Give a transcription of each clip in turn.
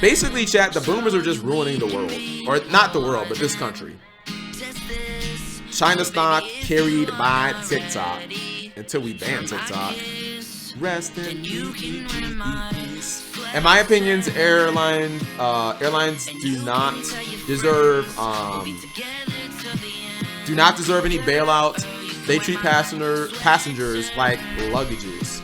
Basically, chat, the boomers are just ruining the world. Or not the world, but this country. China stock carried by TikTok. Until we ban TikTok. Rest in peace. In my opinions, airlines do not deserve any bailouts. They treat passengers like luggages.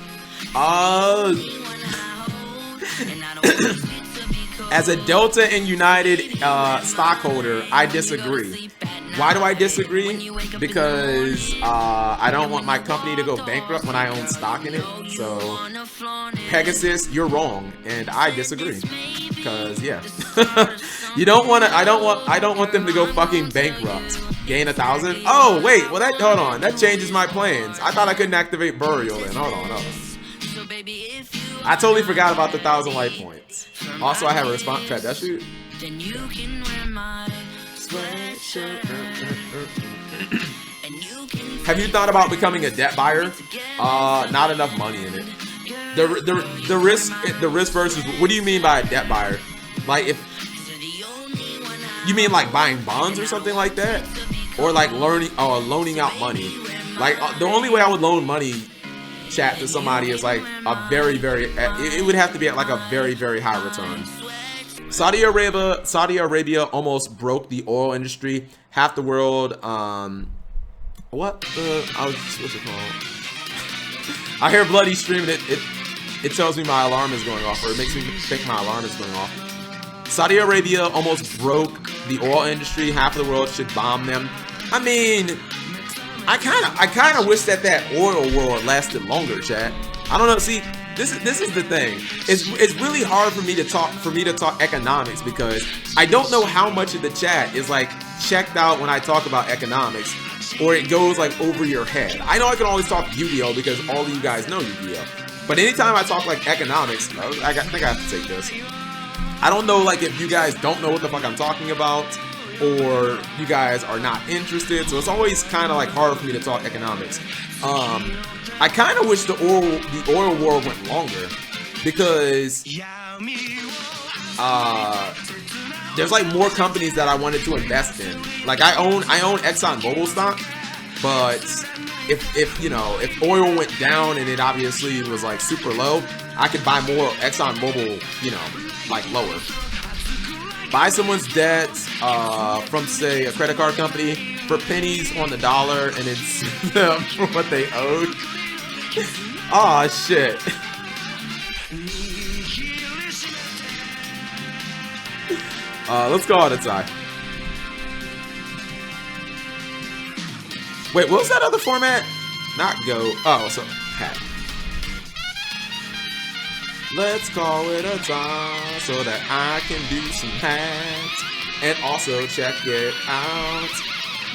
As a Delta and United stockholder, I disagree. Why do I disagree? Because I don't want my company to go bankrupt when I own stock in it. So Pegasus, you're wrong, and I disagree. Because yeah, you don't want to. I don't want them to go fucking bankrupt. Gain 1,000. Oh wait, well hold on. That changes my plans. I thought I couldn't activate burial. Then hold on. I totally forgot about the 1,000 life points. Also, I have a response track. That shit. Have you thought about becoming a debt buyer? Not enough money in it. The risk versus. What do you mean by a debt buyer? Like if you mean like buying bonds or something like that, or like loaning out money. Like the only way I would loan money, chat, to somebody is like a very it would have to be at like a very high return. Saudi Arabia almost broke the oil industry. Half the world what's it called? I hear bloody streaming. It tells me my alarm is going off, or it makes me think my alarm is going off. Saudi Arabia almost broke the oil industry. Half of the world should bomb them. I mean, I kind of wish that oil war lasted longer, chat. I don't know. See, this is the thing. It's really hard for me to talk economics because I don't know how much of the chat is like checked out when I talk about economics, or it goes like over your head. I know I can always talk Yu-Gi-Oh because all of you guys know Yu-Gi-Oh. But anytime I talk like economics, I think I have to take this. I don't know like if you guys don't know what the fuck I'm talking about, or you guys are not interested, so it's always kind of like hard for me to talk economics. I kind of wish the oil war went longer because there's like more companies that I wanted to invest in. Like I own ExxonMobil stock, but if oil went down and it obviously was like super low, I could buy more ExxonMobil, like lower. Buy someone's debt from, say, a credit card company for pennies on the dollar and then sue them for what they owed. Aw, shit. Let's go on a tie. Wait, what was that other format? Not go. Oh, so hat. Let's call it a tie so that I can do some hats. And also check it out.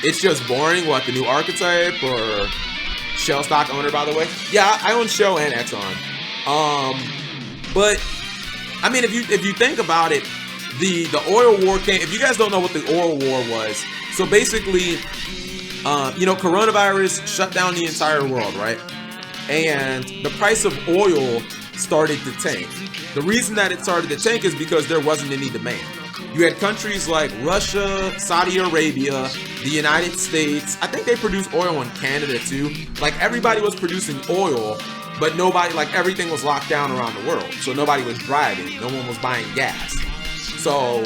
It's just boring. What, the new archetype or Shell stock owner, by the way? Yeah, I own Shell and Exxon. But I mean, if you think about it, the oil war came. If you guys don't know what the oil war was, so basically, coronavirus shut down the entire world, right? And the price of oil started to tank. The reason that it started to tank is because there wasn't any demand. You had countries like Russia, Saudi Arabia, the United States. I think they produce oil in Canada too. Like everybody was producing oil, but nobody, like everything was locked down around the world. So nobody was driving. No one was buying gas. So,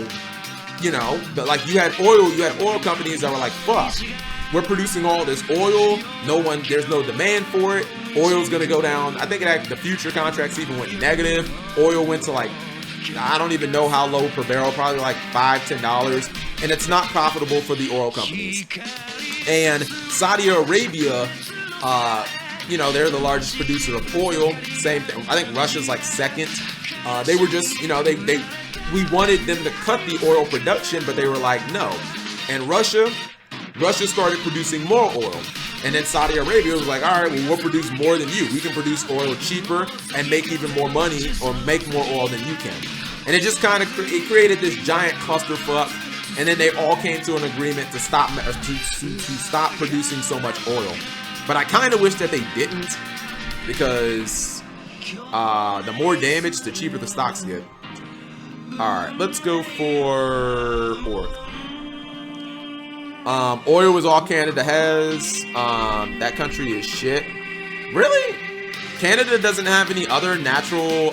you had oil companies that were like, fuck, we're producing all this oil. There's no demand for it. Oil's gonna go down. I think the future contracts even went negative. Oil went to like, I don't even know how low per barrel, probably like $5-10, and it's not profitable for the oil companies. And Saudi Arabia, they're the largest producer of oil. Same thing. I think Russia's like second. They were just, we wanted them to cut the oil production, but they were like, no. And Russia started producing more oil. And then Saudi Arabia was like, all right, well, we'll produce more than you. We can produce oil cheaper and make even more money, or make more oil than you can. And it just kind of created this giant clusterfuck. And then they all came to an agreement to stop producing so much oil. But I kind of wish that they didn't, because the more damage, the cheaper the stocks get. Alright, let's go for pork. Oil is all Canada has. That country is shit. Really? Canada doesn't have any other natural,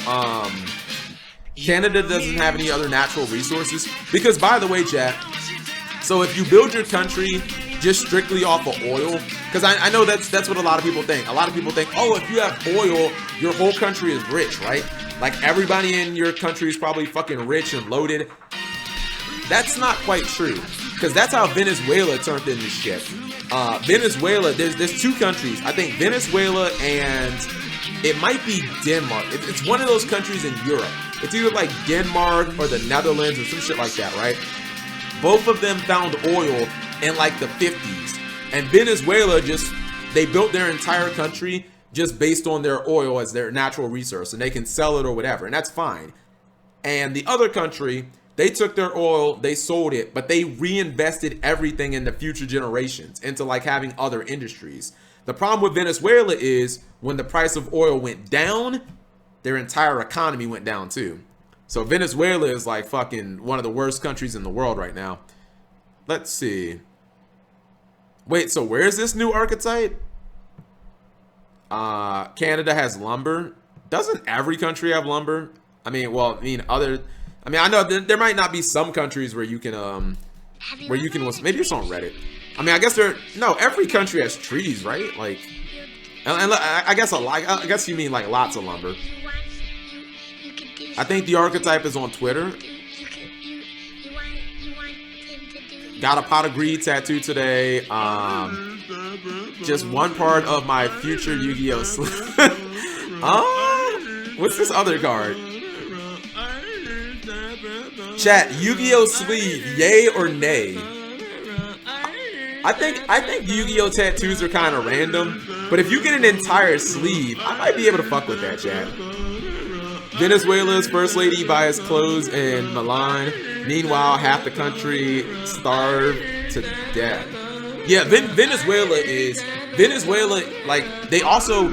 resources? Because, by the way, chat, so if you build your country just strictly off of oil, because I know that's what a lot of people think. A lot of people think, oh, if you have oil, your whole country is rich, right? Like, everybody in your country is probably fucking rich and loaded. That's not quite true, because that's how Venezuela turned into shit. Venezuela, there's two countries. I think Venezuela and it might be Denmark. It's one of those countries in Europe. It's either like Denmark or the Netherlands or some shit like that, right? Both of them found oil in like the 50s. And Venezuela they built their entire country just based on their oil as their natural resource. And they can sell it or whatever. And that's fine. And the other country, they took their oil, they sold it, but they reinvested everything in the future generations into like having other industries. The problem with Venezuela is when the price of oil went down, their entire economy went down too. So Venezuela is like fucking one of the worst countries in the world right now. Let's see. Wait, so where is this new archetype? Canada has lumber. Doesn't every country have lumber? I mean, well, I know there might not be some countries where you can, maybe it's on Reddit. I mean, I guess every country has trees, right? Like, and I guess you mean like lots of lumber. I think the archetype is on Twitter. Got a pot of greed tattoo today. Just one part of my future Yu-Gi-Oh! What's this other card? Chat, Yu-Gi-Oh! Sleeve, yay or nay? I think Yu-Gi-Oh! Tattoos are kind of random, but if you get an entire sleeve, I might be able to fuck with that, chat. Venezuela's first lady buys clothes in Milan. Meanwhile, half the country starved to death. Yeah, Venezuela, like, they also,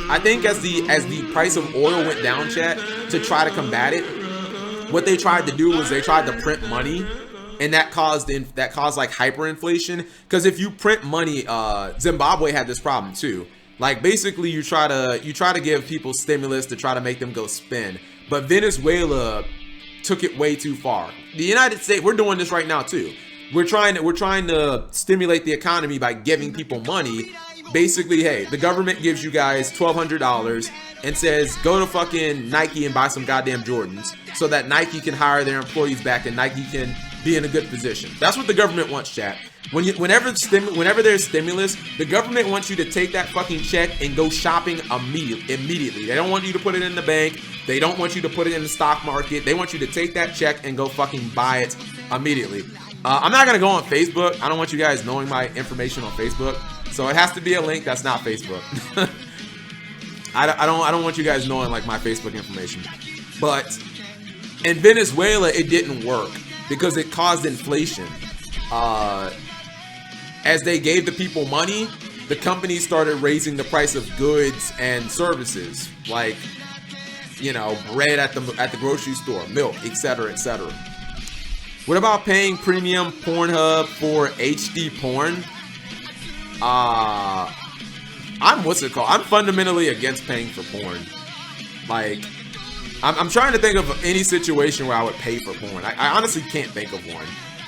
I think as the price of oil went down, chat, to try to combat it, what they tried to do was they tried to print money, and that caused like hyperinflation. Because if you print money, Zimbabwe had this problem too. Like, basically you try to give people stimulus to try to make them go spend, but Venezuela took it way too far. The United States, we're doing this right now too. We're trying to stimulate the economy by giving people money. Basically, hey, the government gives you guys $1,200 and says go to fucking Nike and buy some goddamn Jordans, so that Nike can hire their employees back and Nike can be in a good position. That's what the government wants, chat. Whenever there's stimulus, the government wants you to take that fucking check and go shopping immediately. They don't want you to put it in the bank. They don't want you to put it in the stock market. They want you to take that check and go fucking buy it immediately. I'm not gonna go on Facebook. I don't want you guys knowing my information on Facebook, so it has to be a link that's not Facebook. I don't want you guys knowing like my Facebook information. But in Venezuela, it didn't work because it caused inflation. As they gave the people money, the companies started raising the price of goods and services, like, you know, bread at the grocery store, milk, etc., etc. What about paying premium Pornhub for HD porn? I'm fundamentally against paying for porn. Like, I'm trying to think of any situation where I would pay for porn. I honestly can't think of one.